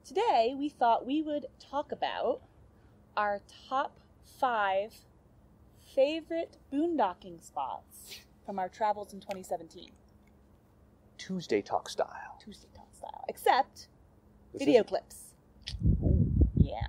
Today, we thought we would talk about our top 5 favorite boondocking spots from our travels in 2017. Tuesday talk style. Tuesday talk style. Except This video is- clips. Ooh. Yeah.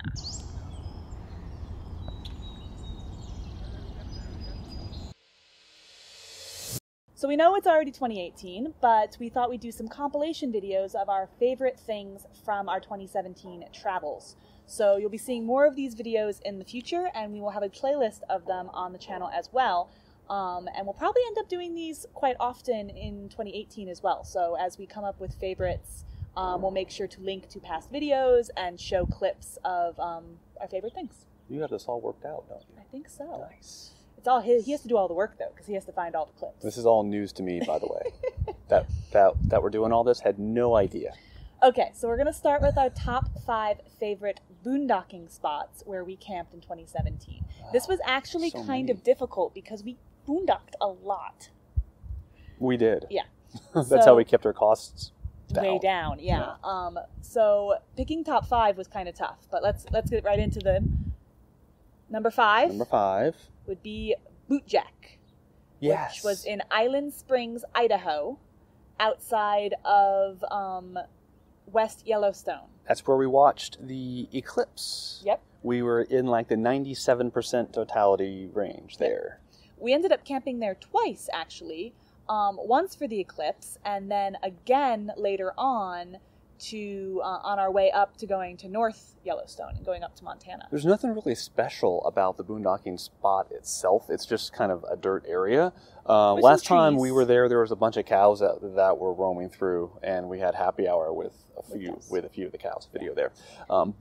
So we know it's already 2018, but we thought we'd do some compilation videos of our favorite things from our 2017 travels. So you'll be seeing more of these videos in the future, and we will have a playlist of them on the channel as well. And we'll probably end up doing these quite often in 2018 as well. So as we come up with favorites, we'll make sure to link to past videos and show clips of our favorite things. You have this all worked out, don't you? I think so. Nice. It's all his. He has to do all the work though, because he has to find all the clips. This is all news to me, by the way. that we're doing all this, had no idea. Okay, so we're going to start with our top 5 favorite boondocking spots where we camped in 2017. This was actually so kind many. of difficult because we boondocked a lot. We did. Yeah. That's So- how we kept our costs down. Way down, yeah. So picking top 5 was kind of tough, but let's get right into them. Number 5 Number 5. would be Bootjack, Yes. which was in Island Springs, Idaho, outside of West Yellowstone. That's where we watched the eclipse. Yep. We were in like the 97% totality range there. We ended up camping there twice, actually. Once for the eclipse, and then again later on to on our way up to going to North Yellowstone and going up to Montana. There's nothing really special about the boondocking spot itself. It's just kind of a dirt area. some Last time trees. we were there was a bunch of cows that were roaming through, and we had happy hour with a few of the cows. Video there,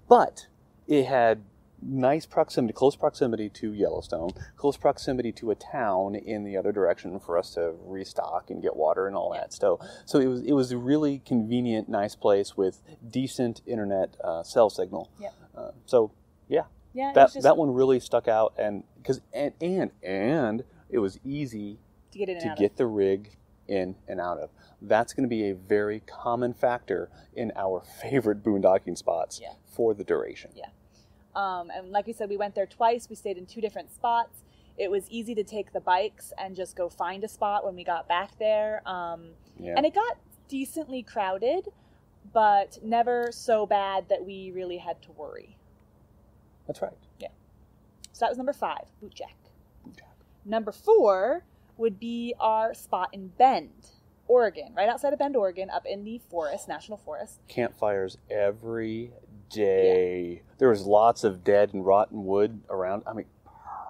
but it had nice proximity, close proximity to Yellowstone, close proximity to a town in the other direction for us to restock and get water and all that stuff. So it was a really convenient, nice place with decent internet cell signal. Yep. Yeah, Yeah, it was just that one really stuck out, and it was easy to get in and to out get the rig in and out of. That's going to be a very common factor in our favorite boondocking spots Yeah. for the duration. Yeah. And like we said, we went there twice. We stayed in 2 different spots. It was easy to take the bikes and just go find a spot when we got back there. Yeah. And it got decently crowded, but never so bad that we really had to worry. That's right. So that was number 5, Bootjack. Number 4 would be our spot in Bend, Oregon, right outside of Bend, Oregon, up in the forest, national forest. Campfires every day. There was lots of dead and rotten wood around. I mean,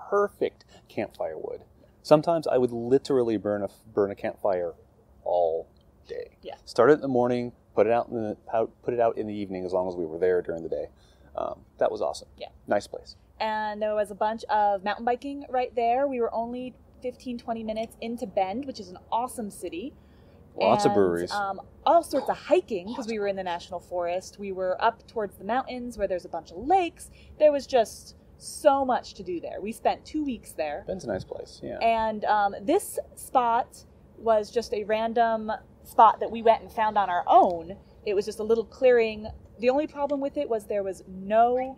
perfect campfire wood. Sometimes I would literally burn a campfire all day. Yeah. Start it in the morning, put it out in the evening, as long as we were there during the day. That was awesome. Yeah. Nice place. And there was a bunch of mountain biking right there. We were only 15-20 minutes into Bend, which is an awesome city. Lots of And, breweries. all sorts of hiking, because we were in the national forest. We were up towards the mountains where there's a bunch of lakes. There was just so much to do there. We spent 2 weeks there. Ben's a nice place. Yeah. And this spot was just a random spot that we went and found on our own. It was just a little clearing. The only problem with it was there was no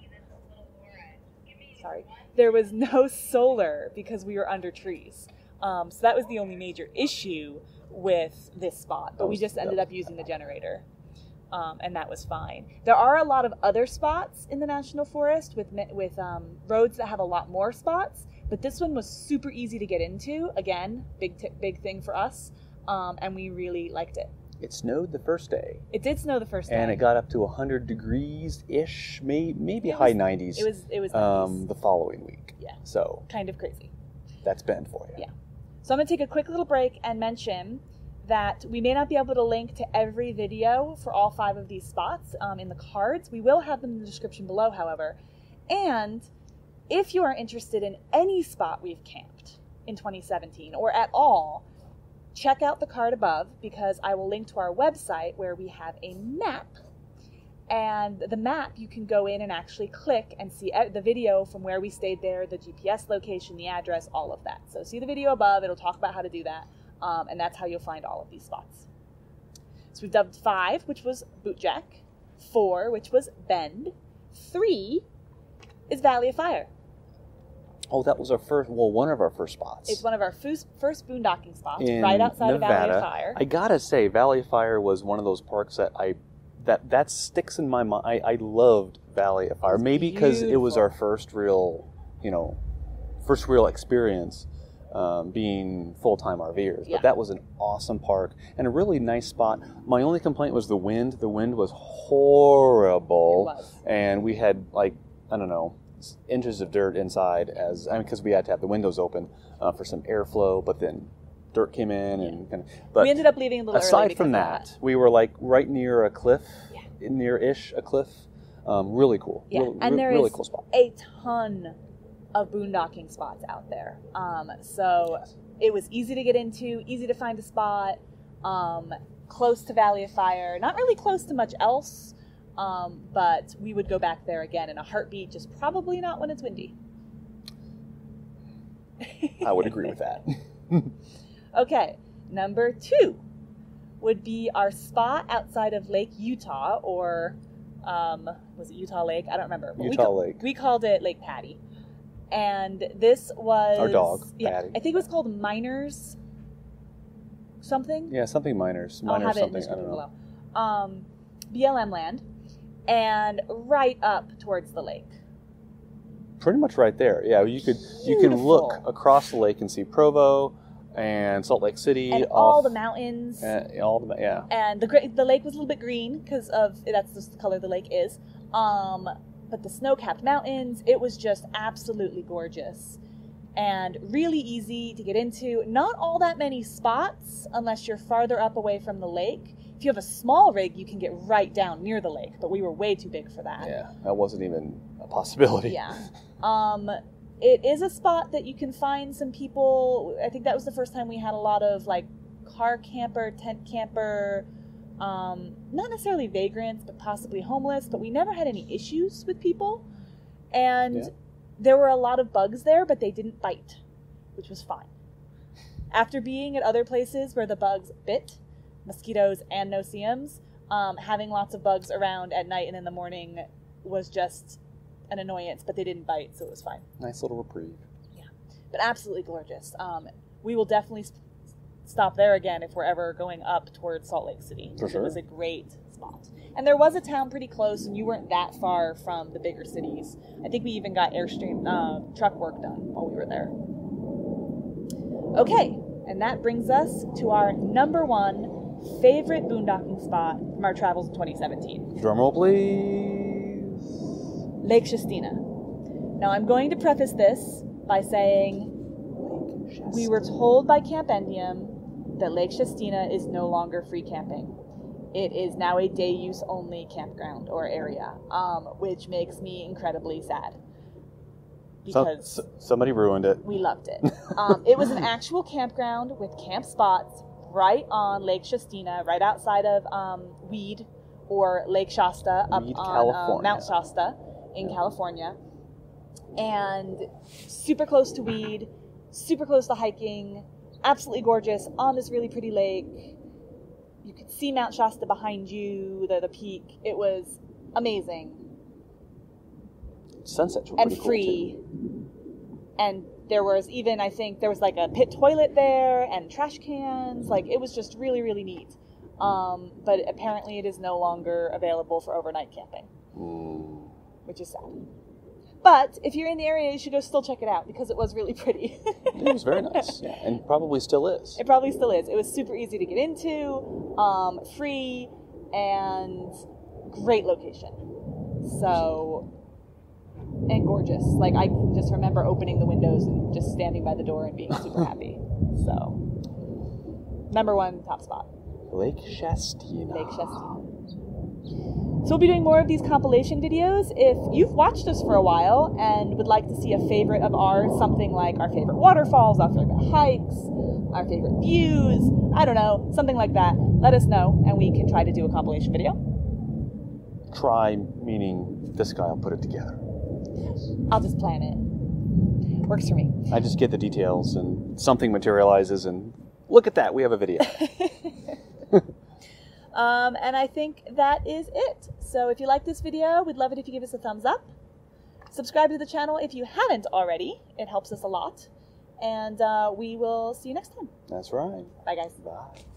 solar because we were under trees. So that was the only major issue with this spot. But we just ended up using the generator. And that was fine. There are a lot of other spots in the national forest with roads that have a lot more spots, but this one was super easy to get into. Again, big thing for us, and we really liked it. It snowed the first day. It did snow the first day, And it got up to 100 degrees-ish, maybe It high was- 90s. It was nice. The following week. Yeah. So Kind of crazy. that's Bend for you. Yeah. So I'm going to take a quick little break and mention that we may not be able to link to every video for all 5 of these spots in the cards. We will have them in the description below, however. And if you are interested in any spot we've camped in 2017 or at all, check out the card above, because I will link to our website where we have a map. And the map, you can go in and actually click and see the video from where we stayed there, the GPS location, the address, all of that. So see the video above. It'll talk about how to do that. And that's how you'll find all of these spots. So we've dubbed 5, which was Bootjack, 4, which was Bend. 3 is Valley of Fire. Oh, that was our first, well, one of our first spots. It's one of our first boondocking spots, in right outside Nevada. of Valley of Fire. I gotta say, Valley of Fire was one of those parks that sticks in my mind. I loved Valley of Fire. Maybe because it was our first real experience being full-time RVers. Yeah. But that was an awesome park and a really nice spot. My only complaint was the wind. The wind was horrible. It was. And we had, like, I don't know, inches of dirt inside because we had to have the windows open for some airflow, but then dirt came in and kind of. But we ended up leaving a little early. Aside from that, we were like right near a cliff, near-ish a cliff. Really cool. Yeah, and there really is cool spot. a ton of boondocking spots out there. So it was easy to get into, easy to find a spot, close to Valley of Fire. Not really close to much else. But we would go back there again in a heartbeat, just probably not when it's windy. I would agree with that. Okay, number 2 would be our spot outside of Lake Utah, or was it Utah Lake? I don't remember. Utah Lake. We called it Lake Patty. And this was... Our dog, Patty. I think it was called Miners something. Yeah, something Miners. I'll have it in the something, I don't know. below. BLM land. And right up towards the lake. Pretty much right there. Yeah, you can look across the lake and see Provo and Salt Lake City and all the mountains. And the lake was a little bit green because that's just the color the lake is. But the snow-capped mountains, it was just absolutely gorgeous and really easy to get into. Not all that many spots unless you're farther up away from the lake. If you have a small rig, you can get right down near the lake, but we were way too big for that. Yeah, that wasn't even a possibility. Yeah. It is a spot that you can find some people. I think that was the first time we had a lot of like car camper, tent camper, not necessarily vagrants, but possibly homeless, but we never had any issues with people. And there were a lot of bugs there, but they didn't bite, which was fine. After being at other places where the bugs bit, mosquitoes and no-see-ums, having lots of bugs around at night and in the morning was just an annoyance, but they didn't bite, so it was fine. Nice little reprieve. Yeah, but absolutely gorgeous. We will definitely stop there again if we're ever going up towards Salt Lake City. For sure. It was a great spot. And there was a town pretty close, and you weren't that far from the bigger cities. I think we even got Airstream truck work done while we were there. Okay, and that brings us to our number 1 favorite boondocking spot from our travels in 2017. Drumroll, please. Lake Sistina. Now, I'm going to preface this by saying we were told by Camp Endium that Lake Sistina is no longer free camping. It is now a day-use only campground or area, which makes me incredibly sad. Because somebody ruined it. We loved it. It was an actual campground with camp spots right on Lake Sistina, right outside of Weed or Lake Shasta up on Mount Shasta in California. And super close to Weed, super close to hiking, absolutely gorgeous on this really pretty lake. You could see Mount Shasta behind you, the peak. It was amazing. Sunsets were and pretty free. Cool too. And there was even, I think, there was like a pit toilet there and trash cans. Like, it was just really, really neat. But apparently it is no longer available for overnight camping, which is sad. But if you're in the area, you should go still check it out because it was really pretty. It was very nice, yeah, and probably still is. It probably still is. It was super easy to get into, free, and great location. So, and gorgeous. Like, I can just remember opening the windows and just standing by the door and being super happy. So, number 1 top spot. Lake Sistina. Lake Sistina. So we'll be doing more of these compilation videos. If you've watched us for a while and would like to see a favorite of ours, something like our favorite waterfalls, our favorite hikes, our favorite views, I don't know, something like that, let us know and we can try to do a compilation video. Try, meaning this guy will put it together. I'll just plan it. Works for me. I just get the details and something materializes and look at that, we have a video. And I think that is it. So if you like this video, we'd love it if you give us a thumbs up. Subscribe to the channel if you haven't already. It helps us a lot. And we will see you next time. That's right. Bye, guys. Bye.